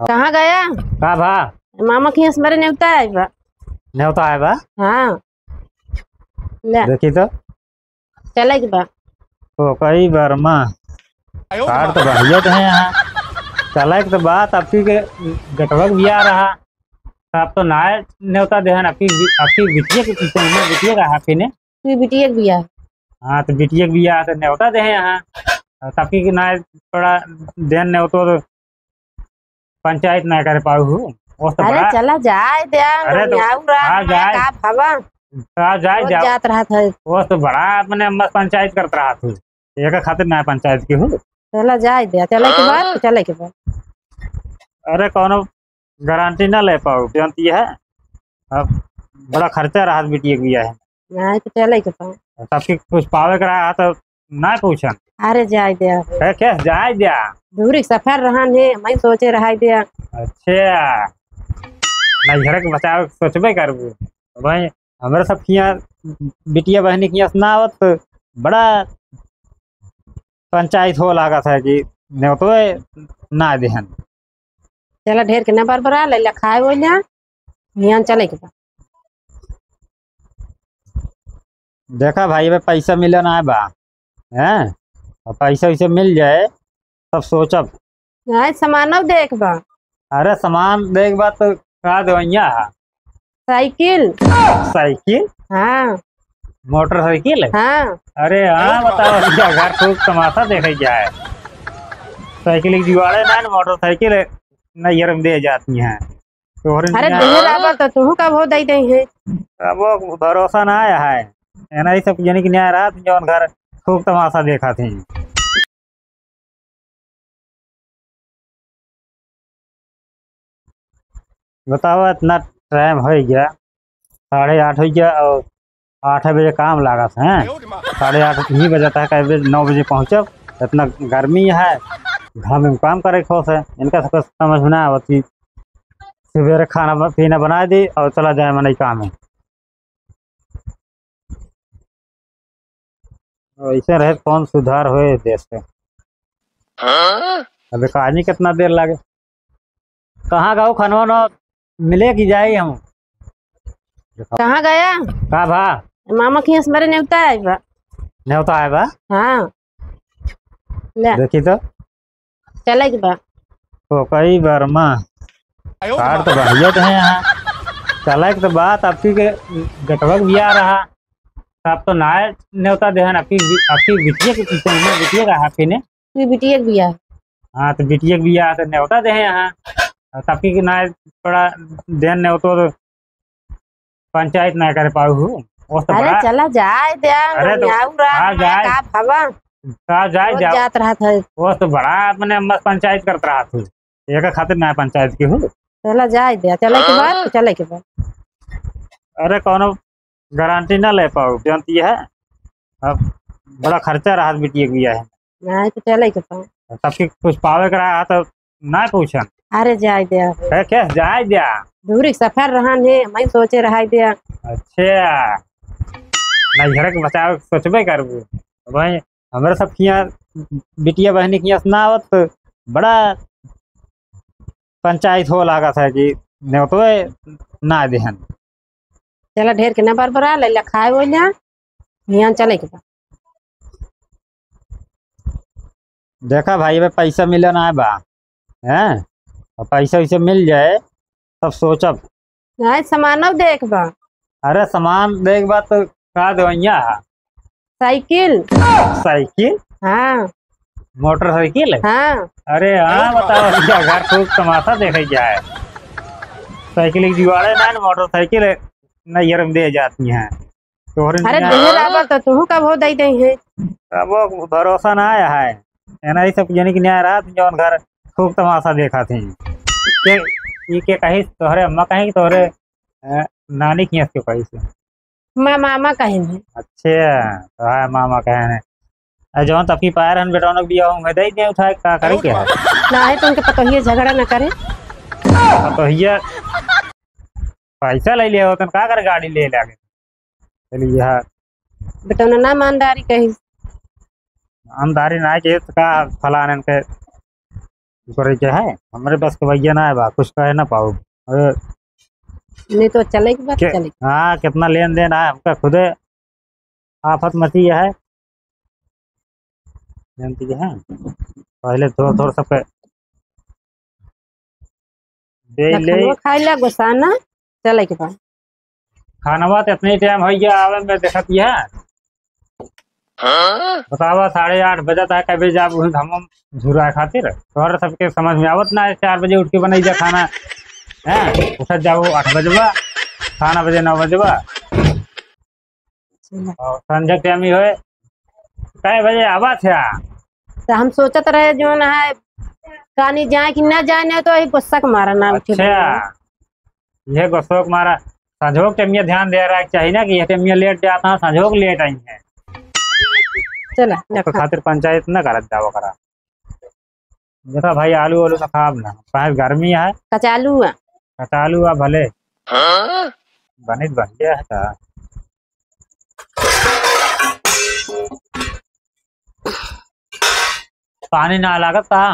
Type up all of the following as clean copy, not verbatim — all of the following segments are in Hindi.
कहाँ गया? का भा मामा के यहाँ से मेरे न्योता है बा। न्योता है बा। हाँ ले देखी तो चले के बा। तो कई बार माँ कार तो बढ़िया तो है यहाँ चला तो बात आपकी के गटवक भी आ रहा आप तो ना न्योता देहन आपकी आपकी बिटिया के पीछे में बिटिया का आपकी ने तू बिटिया भी है। हाँ तो बिटिया भी आ तो न्योता दे यहाँ आपकी के ना थोड़ा देन न्योतो तो पंचायत ना कर पाऊ हूँ तो अरे बड़ा चला जाए दे। अरे तो हाँ जाए का भावा जाए रोज जाओ जात रहा था। वो तो बड़ा अपने मस्त पंचायत करता रहा तू एक खातिर ना पंचायत की हूँ। चला जाए दे चले के बाद चले के बाद। अरे कौनो गारंटी ना ले पाऊ जानती है अब बड़ा खर्चा रहा बिटिया भी है नहीं तो चले के बाद। सबकी कुछ पावे करा तो ना पूछन अरे जाए दे क्या जाए दिया दूरी सफर रहा है मैं सोचे रहा दे। अच्छा नहीं घर के बचाव सोचबे करबू भाई हमारे सब किया बिटिया बहनी की ना आवत तो बड़ा पंचायत हो लगा था कि नहीं तो ना देहन चला ढेर के न बरबरा ले खाए वो यहाँ चले के बाद। देखा भाई भाई पैसा मिले ना बा हैं और पैसा वैसे मिल जाए तब सोचब। नहीं सामान देख बा। अरे सामान देख बा तो का दवैया साइकिल साइकिल हाँ मोटरसाइकिल हाँ अरे हाँ बताओ क्या घर खूब तमाशा देखे क्या है साइकिल की जुगाड़े ना मोटरसाइकिल नैयर में दे जाती हैं तो अरे देर आबा तो तू कब हो दई दई है। अब वो भरोसा ना आया है ना ही सब यानी कि न्याय रहा जो घर खूब तमाशा देखा थी। बताओ इतना टाइम हो गया 8:30 हो गया और 8 बजे काम लगा था हैं 8:30 ही बजे तक 9 बजे पहुँचब इतना गर्मी है घर में काम करे खोस है इनका सबको समझ में ना आवती सवेरे खाना पीना बना दी और चला जाए मन काम है ऐसे रहे कौन सुधार हुए देश से। अबे कहानी कितना देर लगे कहाँ गाँव खनवा न मिले कि जाए हम कहाँ गया? का भा मामा के यहाँ से मेरे न्योता है बा। न्योता है बा। हाँ ले देखी तो चले के बाद। तो कई बार माँ कार तो बढ़िया तो है यहाँ चला तो बात आपकी के गटवक भी आ रहा आप तो ना न्योता देहन आपकी आपकी बिटिया के पीछे में बिटिया का आपकी ने तू बिटिया भी है। हाँ तो बिटिया भी आ तो न्योता दे यहाँ आपकी के ना थोड़ा देन न्योतो तो पंचायत ना कर पाऊ हूँ तो अरे बड़ा चला जाए दे। अरे तो हाँ जाए का भावा जाए रोज जाओ जात रहा था। वो तो बड़ा अपने मस्त पंचायत करता रहा तू एक खातिर ना पंचायत की हूँ। चला जाए दे चले के बाद चले के बाद। अरे कौनो गारंटी ना ले पाऊ जानती है अब बड़ा खर्चा रहा बिटिया भी है नहीं तो चले के बाद। सबकी कुछ पावे करा तो ना पूछन अरे जाए दे क्या जाए दिया दूरी सफर रहा है मैं सोचे रहा दे। अच्छा नहीं घर के बचाव सोचबे करबू भाई हमारे सब किया बिटिया बहनी की ना आवत तो बड़ा पंचायत हो लगा था कि नहीं तो ना देहन चला ढेर के न बरबरा ले खाए वो यहाँ चले के बाद। देखा भाई भाई पैसा मिले ना बा हैं और पैसा वैसे मिल जाए तब सोचब। नहीं सामान देख बा। अरे सामान देख बा तो का दवैया साइकिल साइकिल हाँ मोटरसाइकिल हाँ अरे हाँ बताओ क्या घर खूब तमाशा देखे क्या है साइकिल की जुगाड़े ना मोटरसाइकिल नैयर में दे जाती हैं तो अरे देर आबा तो तू कब हो दई दई है। अब वो भरोसा ना आया है ना ही सब यानी कि न्याय रहा जो घर खूब तमाशा देखा थी के कही तोहरे अम्मा कहीं तोहरे नानी की क्यों कही से मैं मामा कहेंगे। अच्छा तो है मामा कहे जौन तफी पायर हन बेटा भी आऊँ दे दिया उठाए का करे क्या है ना है तो उनके पतोहिए झगड़ा न करे तो ये पैसा ले लिया होता का कर गाड़ी ले लागे चलिए यार बेटा ना ईमानदारी कही ईमानदारी ना के का फलान के करे क्या है हमारे पास के भैया ना है बा कुछ कह ना पाओ। अरे नहीं तो चलेगी बात चलेगी। हाँ कितना लेन देन है हमका खुदे आफत मची है जानती है। पहले थोड़ा थोड़ा सब दे ले खाना खाई ला गुस्साना चले के बाद खानवा तो इतनी टाइम हो गया आवे में देखत है बतावा 8:30 बजे तक कभी जाब हम झुरा खातिर तोहर सबके समझ में आवत ना है 4 बजे उठ के बनाई जा खाना है उठत जाओ 8 बजवा खाना बजे 9 बजवा और संजय टाइम ही होए कै बजे आवा थे। तो हम सोचत रहे जो ना है कहानी जाए कि ना जाए नहीं तो वही गुस्सा के मारा ना उठे। अच्छा ये गुस्सा के मारा संजोग टाइमिया ध्यान दे रहा है चाहिए ना कि ये टाइमिया लेट जाता है संजोग लेट आई है चला तो खातिर पंचायत न करत जाओ करा देखा भाई आलू वालू का खाब ना पास गर्मी है कचालू है कचालू आ भले बनित बन गया है का पानी ना लागत था।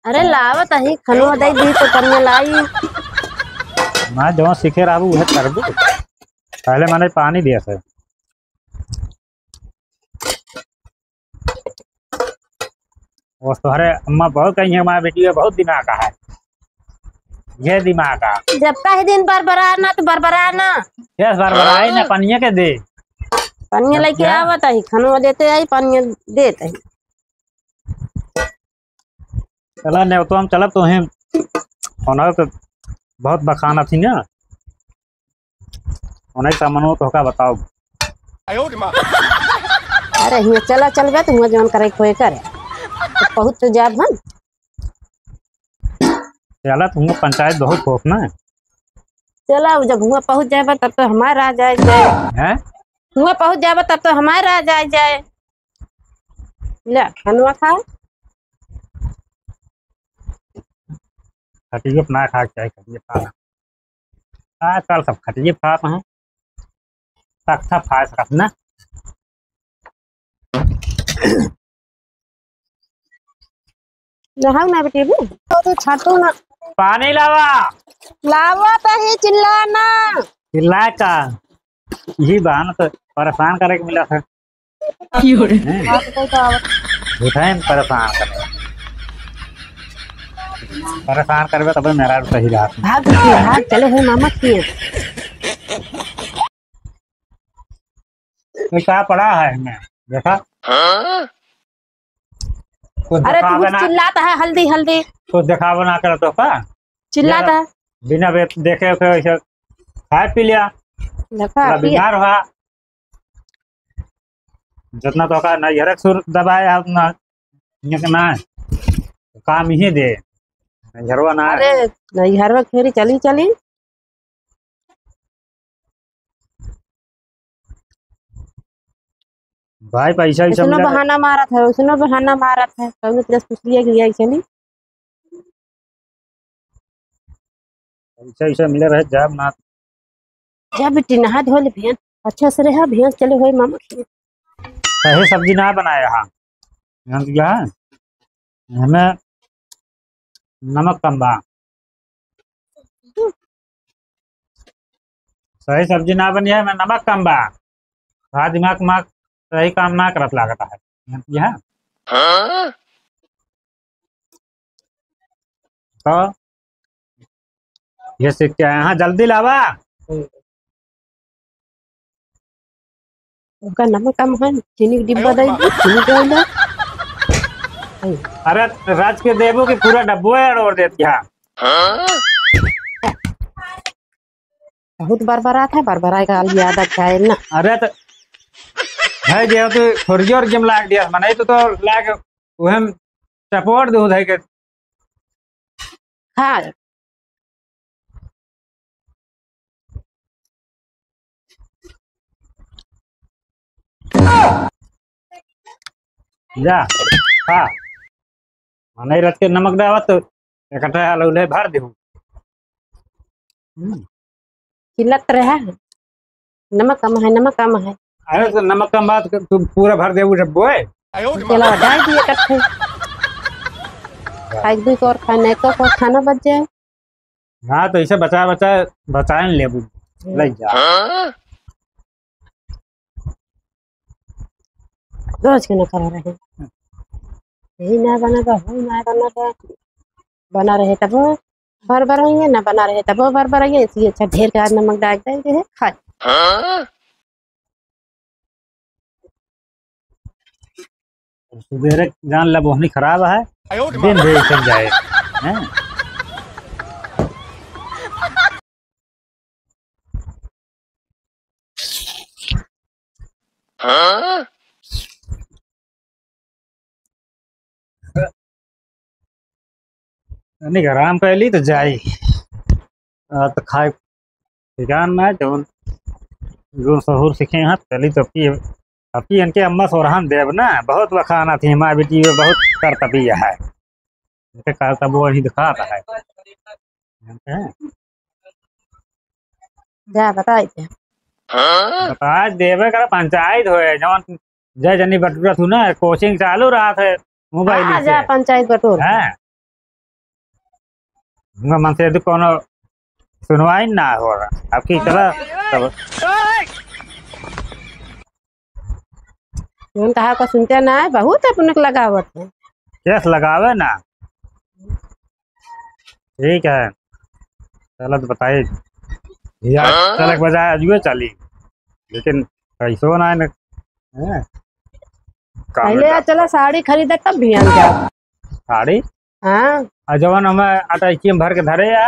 अरे लावत ही खनवा दई दी तो कन्या लाई मैं जो सीखे रहा हूँ कर दू पहले मैंने पानी दिया था वो तुम्हारे अम्मा बहुत कही है हमारे बेटी में बहुत दिमाग का है ये दिमाग का जब का ही दिन बरबराना तो बरबराना यस बार बार आई ना पनिया के दे पनिया लेके आवत ही खनवा देते आई पनिया देते ही चला नहीं तो हम चलब तो हम होना तो बहुत बखाना थी ना उन्हें सामानो तो का बताओ। अरे हिया चला चलबे तो हुआ जौन करे कोई करे तो बहुत तो जाब हम चला तुमको पंचायत बहुत खोफ ना चला जब हुआ पहुंच जाए तब तो हमारा आ जाए है हुआ पहुंच जाए तब तो हमारा आ जाए ले खनवा खा खटिए अपना खा के चाहिए खटिए खाना आजकल सब खटिए खाते हैं तख्ता खा सकत ना नहाऊ ना बेटी भी तो छाटू ना पानी लावा लावा तो ही चिल्लाना चिल्लाए का यही बहाना तो परेशान करे के मिला था झूठा ही परेशान करे परेशान करबे तब मेरा सही रात भाग चले है मामा किए क्या पड़ा है हमें देखा कुछ अरे तू दिखावे ना चिल्लाता है हल्दी हल्दी कुछ दिखावा ना कर तो का चिल्लाता है बिना देखे वैसे खाए पी लिया देखा बीमार हुआ जितना तो का नजरक सुर दबाया उतना ना काम ही दे नजरवा ना अरे घर में फेरी चली चली भाई पैसा ही उसने बहाना मारा था कभी प्लस पूछ लिया कि यही चली पैसा मिले रहे जब ना जा बेटी नहा धो ले भैया अच्छा से रहा भैया चले हुए मामा सही सब्जी ना बनाए यहाँ क्या है हमें नमक कम बा सही सब्जी ना बनी है मैं नमक कम बा दिमाग माग सही काम ना करत लागता है यहाँ तो ये सीख के यहाँ जल्दी लावा उनका नमक कम है चीनी की डिब्बा दे चीनी डाल अरे राज के देवो की पूरा डब्बो और देती है बहुत बरबरा था बरबरा का याद अच्छा है ना। अरे तो है जे तो थोड़ी और गेम लाग दिया मने तो लाग वहम सपोर्ट दो है के हाँ जा हाँ मने रख के नमक डावा तो इकट्ठा आलू भर दे चिल्लत रहा है नमक कम है अरे तो नमक कम बात तू पूरा भर दे डब्बो है चला डाल दिए इकट्ठे खाई दू और खाना एक और खाना बच जाए। हाँ तो इसे बचाए लेबू ले जा। रोज के न करा रहे यही ना बना तो हो ना बना तो बना रहे तब भर भर होंगे ना बना रहे तब भर भर आएंगे। इसलिए अच्छा ढेर का नमक डाल देते हैं खा। सुबेरे जान ला बोहनी खराब है दिन भेज चल जाए हैं। नहीं आराम कैली तो जाई तो खाए ठिकान ना जवन जो सहूर सीखे हैं चली तो अपी इनके अम्मा सोरहन देव ना बहुत बखाना थी हमारी बेटी में बहुत करतबिया है इनके करतब वो ही दिखाता है। जा बताई थे बता देवे कर पंचायत होए जवन जय जनी बटुरा थू ना कोचिंग चालू रहा थे मोबाइल से जा पंचायत बटोर है मन से यदि कोनो सुनवाई ना हो रहा आपकी चला तब कहा को सुनते ना है बहुत अपने को लगावत है केस लगावे ना ठीक है चलो तो बताइए चल एक बजाय अजुए चली लेकिन कैसो ना है पहले चला साड़ी खरीदे तब भी हम जाओ साड़ी हाँ जवन हमें अटैची में भर के धरे या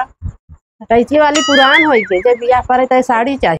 अटैची वाली पुरान हो गई जब बियाह करे तो साड़ी चाहिए।